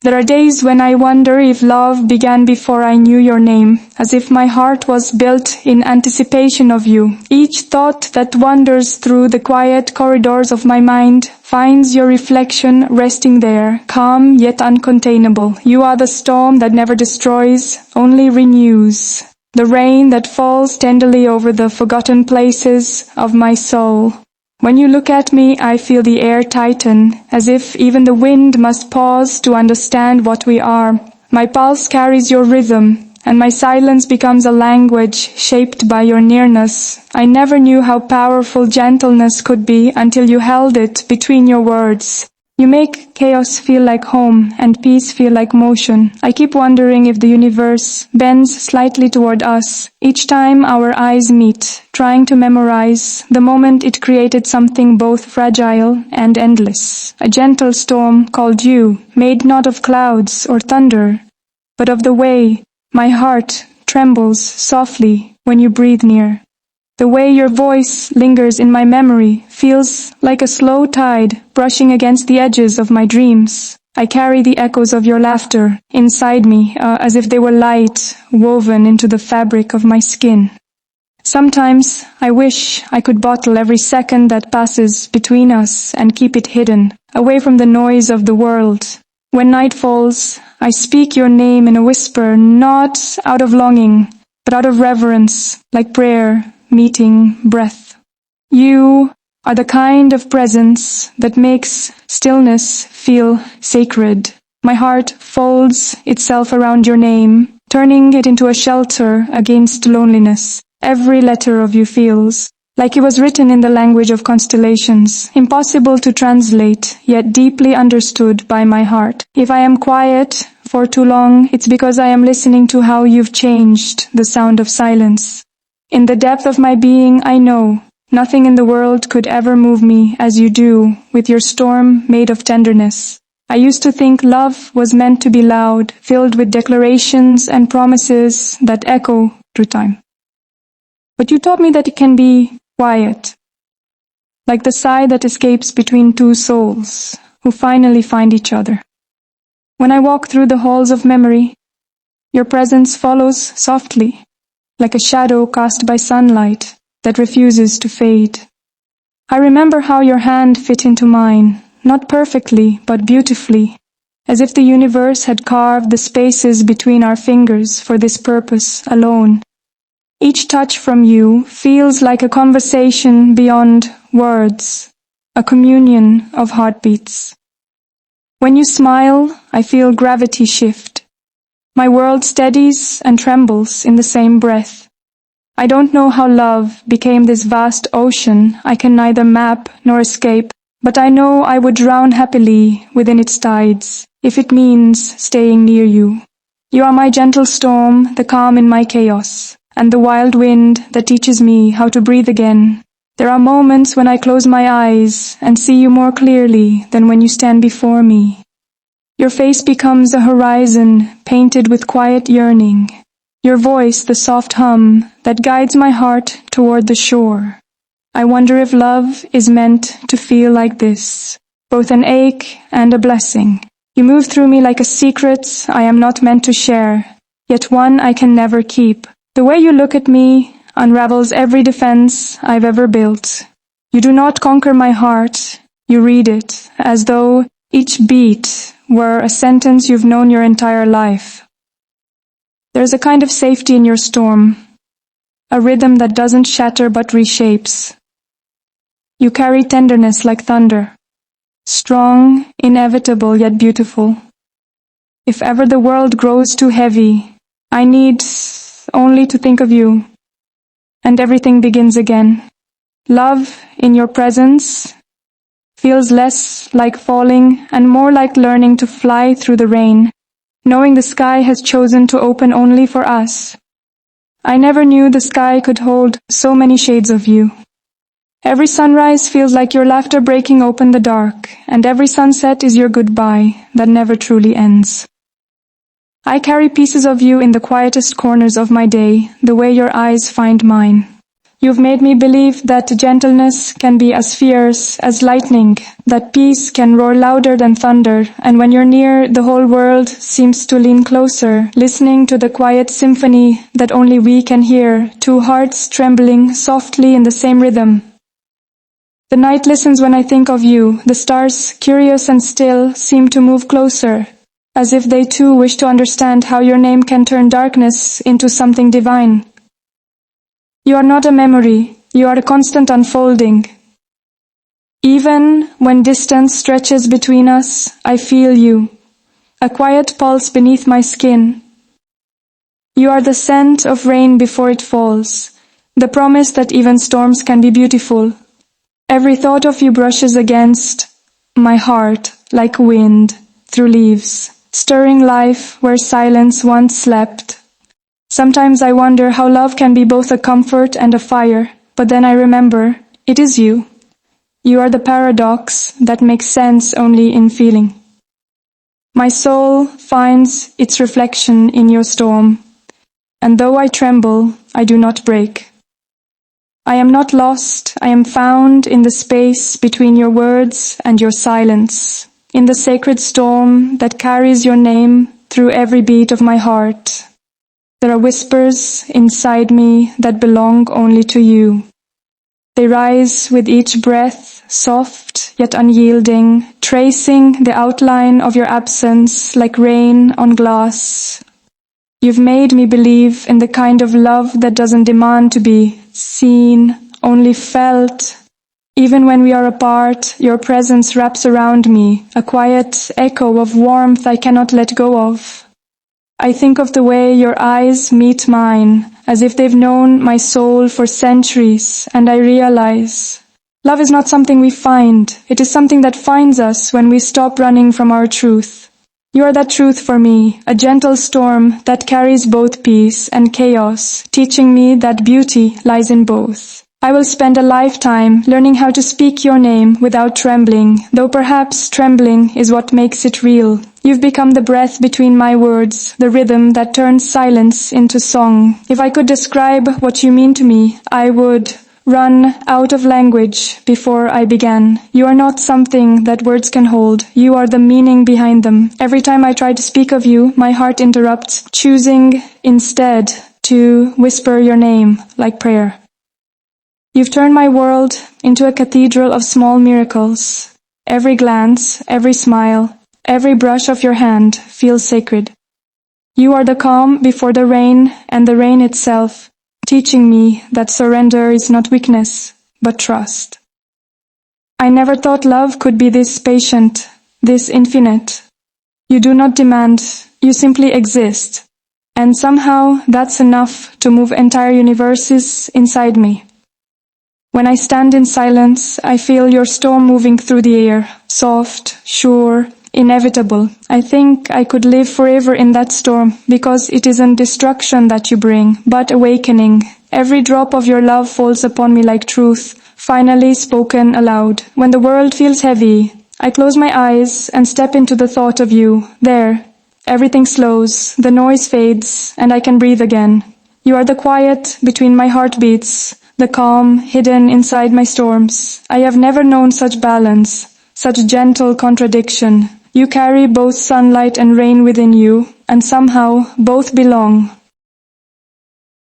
There are days when I wonder if love began before I knew your name, as if my heart was built in anticipation of you. Each thought that wanders through the quiet corridors of my mind finds your reflection resting there, calm yet uncontainable. You are the storm that never destroys, only renews. The rain that falls tenderly over the forgotten places of my soul. When you look at me, I feel the air tighten, as if even the wind must pause to understand what we are. My pulse carries your rhythm, and my silence becomes a language shaped by your nearness. I never knew how powerful gentleness could be until you held it between your words. You make chaos feel like home and peace feel like motion. I keep wondering if the universe bends slightly toward us each time our eyes meet, trying to memorize the moment it created something both fragile and endless. A gentle storm called you, made not of clouds or thunder, but of the way my heart trembles softly when you breathe near. The way your voice lingers in my memory feels like a slow tide brushing against the edges of my dreams. I carry the echoes of your laughter inside me, as if they were light woven into the fabric of my skin. Sometimes I wish I could bottle every second that passes between us and keep it hidden, away from the noise of the world. When night falls, I speak your name in a whisper, not out of longing, but out of reverence, like prayer meeting breath. You are the kind of presence that makes stillness feel sacred. My heart folds itself around your name, turning it into a shelter against loneliness. Every letter of you feels like it was written in the language of constellations, impossible to translate, yet deeply understood by my heart. If I am quiet for too long, it's because I am listening to how you've changed the sound of silence. In the depth of my being, I know nothing in the world could ever move me as you do, with your storm made of tenderness. I used to think love was meant to be loud, filled with declarations and promises that echo through time. But you taught me that it can be quiet, like the sigh that escapes between two souls who finally find each other. When I walk through the halls of memory, your presence follows softly, like a shadow cast by sunlight that refuses to fade. I remember how your hand fit into mine, not perfectly, but beautifully, as if the universe had carved the spaces between our fingers for this purpose alone. Each touch from you feels like a conversation beyond words, a communion of heartbeats. When you smile, I feel gravity shift. My world steadies and trembles in the same breath. I don't know how love became this vast ocean I can neither map nor escape, but I know I would drown happily within its tides, if it means staying near you. You are my gentle storm, the calm in my chaos, and the wild wind that teaches me how to breathe again. There are moments when I close my eyes and see you more clearly than when you stand before me. Your face becomes a horizon painted with quiet yearning. Your voice the soft hum that guides my heart toward the shore. I wonder if love is meant to feel like this, both an ache and a blessing. You move through me like a secret I am not meant to share, yet one I can never keep. The way you look at me unravels every defense I've ever built. You do not conquer my heart, you read it, as though each beat were a sentence you've known your entire life. There's a kind of safety in your storm, a rhythm that doesn't shatter but reshapes. You carry tenderness like thunder, strong, inevitable yet beautiful. If ever the world grows too heavy, I need only to think of you, and everything begins again. Love in your presence feels less like falling and more like learning to fly through the rain, knowing the sky has chosen to open only for us. I never knew the sky could hold so many shades of you. Every sunrise feels like your laughter breaking open the dark, and every sunset is your goodbye that never truly ends. I carry pieces of you in the quietest corners of my day, the way your eyes find mine. You've made me believe that gentleness can be as fierce as lightning, that peace can roar louder than thunder, and when you're near, the whole world seems to lean closer, listening to the quiet symphony that only we can hear, two hearts trembling softly in the same rhythm. The night listens when I think of you. The stars, curious and still, seem to move closer, as if they too wish to understand how your name can turn darkness into something divine. You are not a memory, you are a constant unfolding. Even when distance stretches between us, I feel you, a quiet pulse beneath my skin. You are the scent of rain before it falls, the promise that even storms can be beautiful. Every thought of you brushes against my heart like wind through leaves, stirring life where silence once slept. Sometimes I wonder how love can be both a comfort and a fire, but then I remember, it is you. You are the paradox that makes sense only in feeling. My soul finds its reflection in your storm, and though I tremble, I do not break. I am not lost, I am found in the space between your words and your silence, in the sacred storm that carries your name through every beat of my heart. There are whispers inside me that belong only to you. They rise with each breath, soft yet unyielding, tracing the outline of your absence like rain on glass. You've made me believe in the kind of love that doesn't demand to be seen, only felt. Even when we are apart, your presence wraps around me, a quiet echo of warmth I cannot let go of. I think of the way your eyes meet mine, as if they've known my soul for centuries, and I realize love is not something we find, it is something that finds us when we stop running from our truth. You are that truth for me, a gentle storm that carries both peace and chaos, teaching me that beauty lies in both. I will spend a lifetime learning how to speak your name without trembling, though perhaps trembling is what makes it real. You've become the breath between my words, the rhythm that turns silence into song. If I could describe what you mean to me, I would run out of language before I began. You are not something that words can hold. You are the meaning behind them. Every time I try to speak of you, my heart interrupts, choosing instead to whisper your name like prayer. You've turned my world into a cathedral of small miracles. Every glance, every smile, every brush of your hand feels sacred. You are the calm before the rain and the rain itself, teaching me that surrender is not weakness, but trust. I never thought love could be this patient, this infinite. You do not demand, you simply exist. And somehow that's enough to move entire universes inside me. When I stand in silence, I feel your storm moving through the air, soft, sure, inevitable. I think I could live forever in that storm, because it isn't destruction that you bring, but awakening. Every drop of your love falls upon me like truth, finally spoken aloud. When the world feels heavy, I close my eyes and step into the thought of you. There, everything slows, the noise fades, and I can breathe again. You are the quiet between my heartbeats, the calm hidden inside my storms. I have never known such balance, such gentle contradiction. You carry both sunlight and rain within you, and somehow both belong.